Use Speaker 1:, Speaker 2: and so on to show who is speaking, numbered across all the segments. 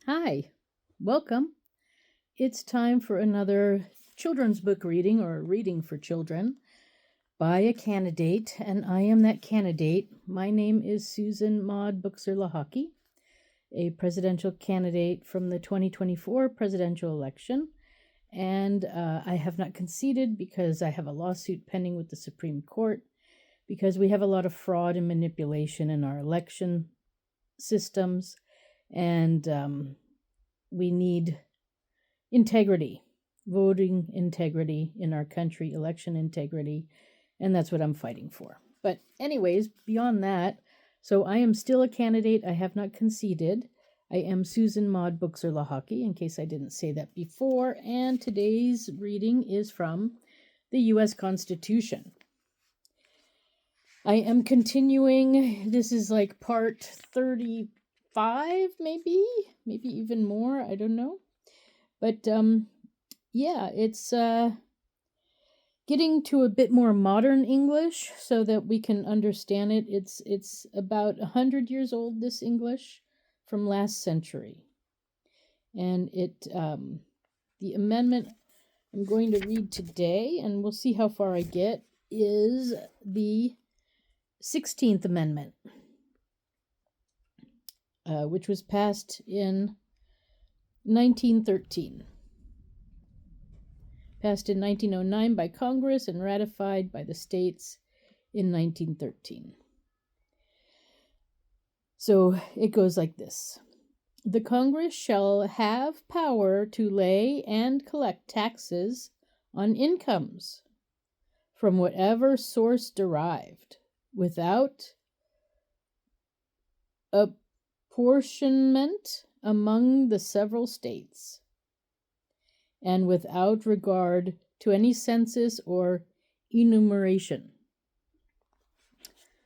Speaker 1: Hi, welcome. It's time for another children's book reading or reading for children by a candidate, and I am that candidate. My name is Susan Maud Buchser-Lochocki, a presidential candidate from the 2024 presidential election, and I have not conceded because I have a lawsuit pending with the Supreme Court because we have a lot of fraud and manipulation in our election systems, and we need integrity, voting integrity in our country, election integrity, and that's what I'm fighting for. But anyways, beyond that, so I am still a candidate. I have not conceded. I am Susan Maud Buchser-Lochocki, in case I didn't say that before, and today's reading is from the U.S. Constitution. I am continuing, this is like part 35, maybe even more, I don't know. But yeah, it's getting to a bit more modern English so that we can understand it. It's about 100 years old, this English, from last century. And the amendment I'm going to read today, and we'll see how far I get, is the 16th Amendment, which was passed in 1913. Passed in 1909 by Congress and ratified by the states in 1913. So it goes like this. The Congress shall have power to lay and collect taxes on incomes from whatever source derived, without apportionment among the several states, and without regard to any census or enumeration.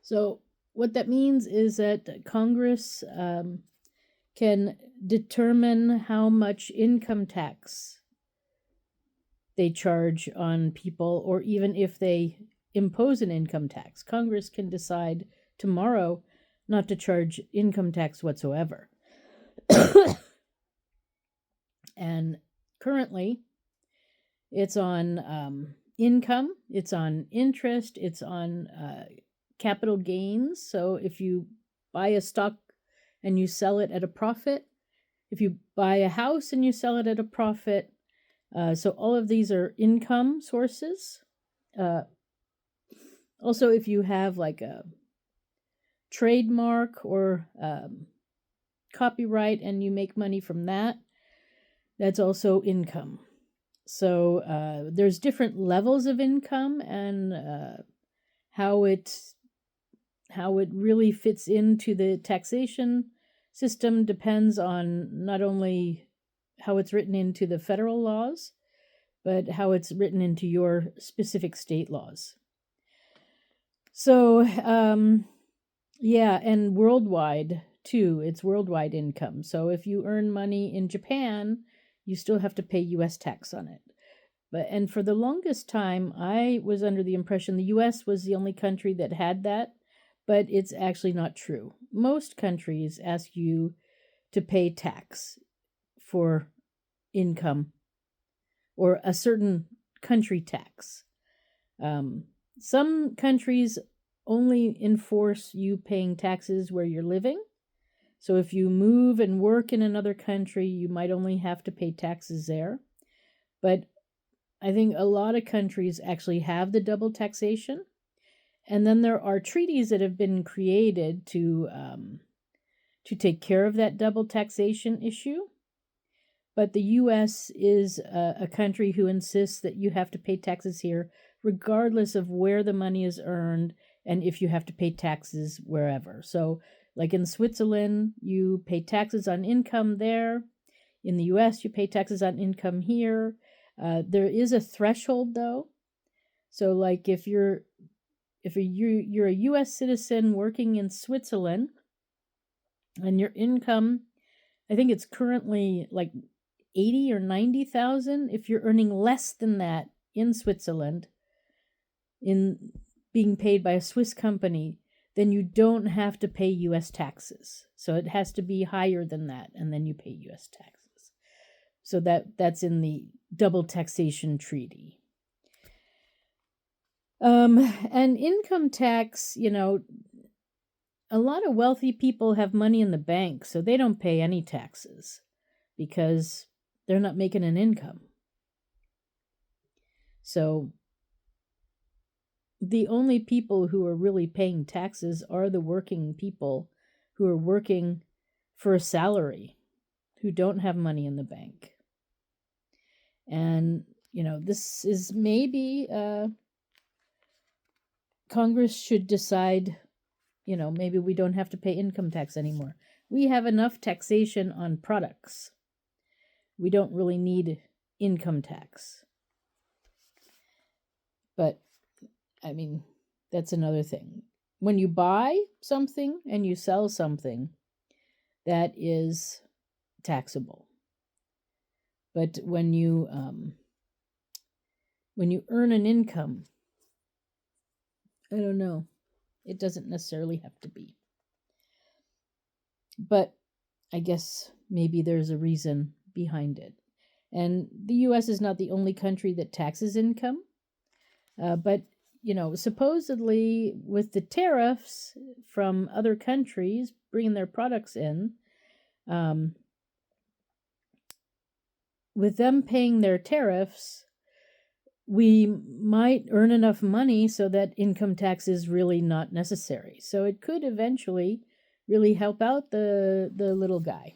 Speaker 1: So what that means is that Congress can determine how much income tax they charge on people, or even if they impose an income tax. Congress can decide tomorrow not to charge income tax whatsoever. And currently, it's on income, it's on interest, it's on capital gains. So if you buy a stock and you sell it at a profit, if you buy a house and you sell it at a profit, so all of these are income sources. Also, if you have like a trademark or copyright and you make money from that, that's also income. So there's different levels of income, and how it really fits into the taxation system depends on not only how it's written into the federal laws, but how it's written into your specific state laws. So yeah, and worldwide too, it's worldwide income. So if you earn money in Japan, you still have to pay US tax on it. And for the longest time, I was under the impression the US was the only country that had that, but it's actually not true. Most countries ask you to pay tax for income, or a certain country tax. Some countries only enforce you paying taxes where you're living. So if you move and work in another country, you might only have to pay taxes there. But I think a lot of countries actually have the double taxation. And then there are treaties that have been created to take care of that double taxation issue. But the U.S. is a country who insists that you have to pay taxes here, regardless of where the money is earned, and if you have to pay taxes wherever. So like in Switzerland, you pay taxes on income there. In the U.S., you pay taxes on income here. There is a threshold, though. So like if you're a U.S. citizen working in Switzerland, and your income, I think it's currently like 80 or 90,000. If you're earning less than that in Switzerland, in being paid by a Swiss company, then you don't have to pay U.S. taxes. So it has to be higher than that, and then you pay U.S. taxes. So that's in the double taxation treaty. And income tax, a lot of wealthy people have money in the bank, so they don't pay any taxes because they're not making an income. So the only people who are really paying taxes are the working people who are working for a salary, who don't have money in the bank. And, this is maybe Congress should decide, maybe we don't have to pay income tax anymore. We have enough taxation on products. We don't really need income tax. But, that's another thing. When you buy something and you sell something, that is taxable. But when you earn an income, I don't know. It doesn't necessarily have to be. But I guess maybe there's a reason behind it. And the U.S. is not the only country that taxes income. But, supposedly with the tariffs from other countries bringing their products in, with them paying their tariffs, we might earn enough money so that income tax is really not necessary. So it could eventually really help out the little guy.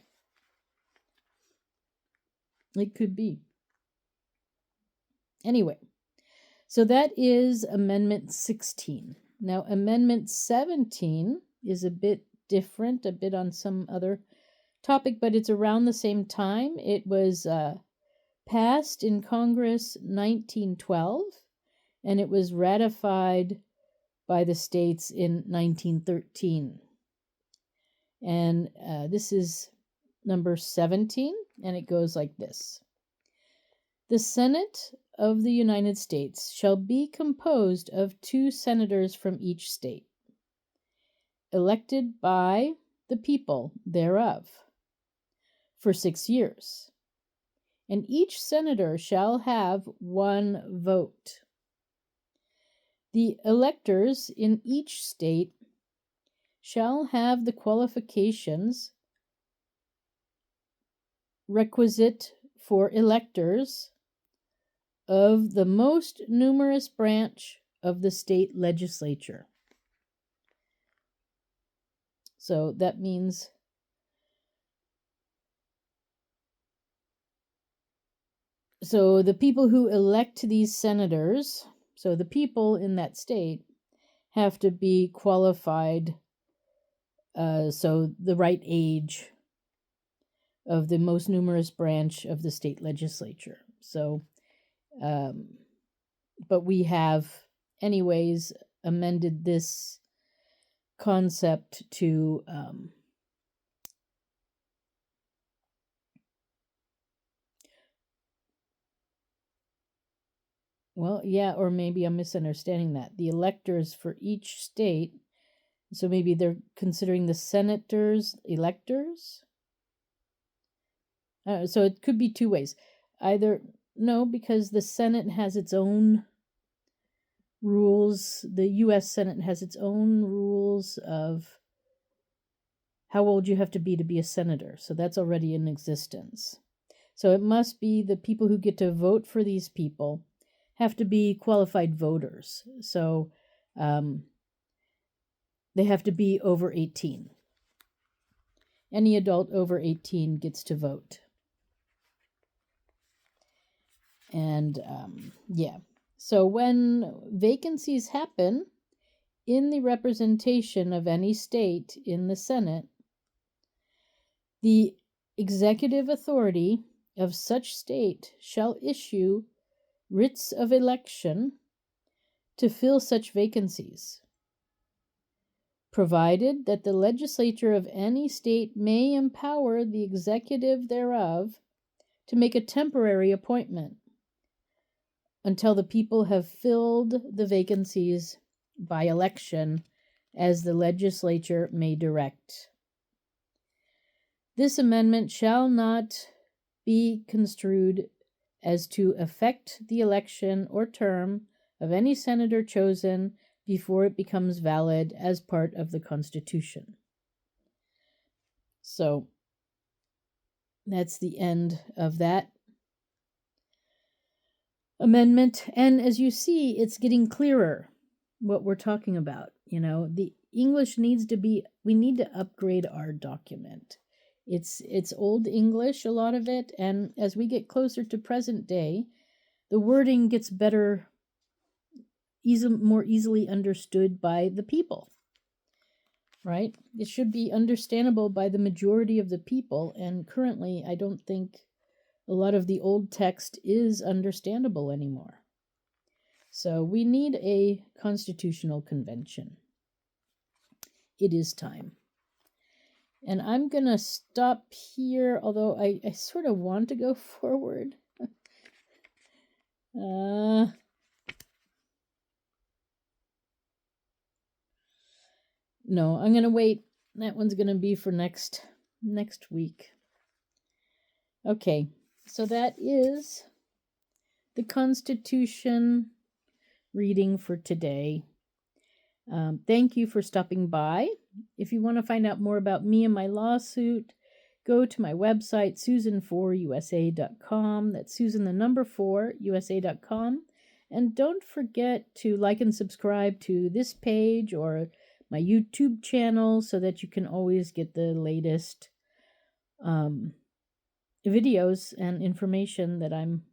Speaker 1: It could be. Anyway, so that is Amendment 16. Now, Amendment 17 is a bit different, a bit on some other topic, but it's around the same time. It was passed in Congress 1912, and it was ratified by the states in 1913. And this is number 17, and it goes like this. The Senate of the United States shall be composed of 2 senators from each state, elected by the people thereof, for 6 years. And each senator shall have 1 vote. The electors in each state shall have the qualifications requisite for electors of the most numerous branch of the state legislature. So that means so the people who elect these senators, so the people in that state, have to be qualified, so the right age of the most numerous branch of the state legislature. So, but we have, anyways, amended this concept to well, yeah, or maybe I'm misunderstanding that. The electors for each state, so maybe they're considering the senators electors? So it could be 2 ways. Either, no, because the Senate has its own rules. The U.S. Senate has its own rules of how old you have to be a senator. So that's already in existence. So it must be the people who get to vote for these people have to be qualified voters. So they have to be over 18. Any adult over 18 gets to vote. And yeah, so when vacancies happen in the representation of any state in the Senate, the executive authority of such state shall issue writs of election to fill such vacancies, provided that the legislature of any state may empower the executive thereof to make a temporary appointment until the people have filled the vacancies by election as the legislature may direct. This amendment shall not be construed as to affect the election or term of any senator chosen before it becomes valid as part of the Constitution. So that's the end of that amendment. And as you see, it's getting clearer what we're talking about. The English we need to upgrade our document. It's Old English, a lot of it, and as we get closer to present day, the wording gets better, more easily understood by the people, right? It should be understandable by the majority of the people, and currently I don't think a lot of the old text is understandable anymore. So we need a constitutional convention. It is time. And I'm going to stop here, although I sort of want to go forward. No, I'm going to wait. That one's going to be for next week. Okay, so that is the Constitution reading for today. Thank you for stopping by. If you want to find out more about me and my lawsuit, go to my website, susan4usa.com. That's Susan the number 4, usa.com. And don't forget to like and subscribe to this page or my YouTube channel so that you can always get the latest videos and information that I'm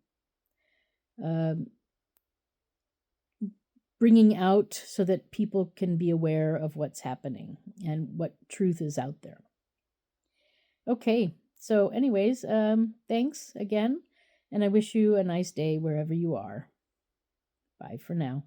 Speaker 1: bringing out so that people can be aware of what's happening and what truth is out there. Okay, so anyways, thanks again, and I wish you a nice day wherever you are. Bye for now.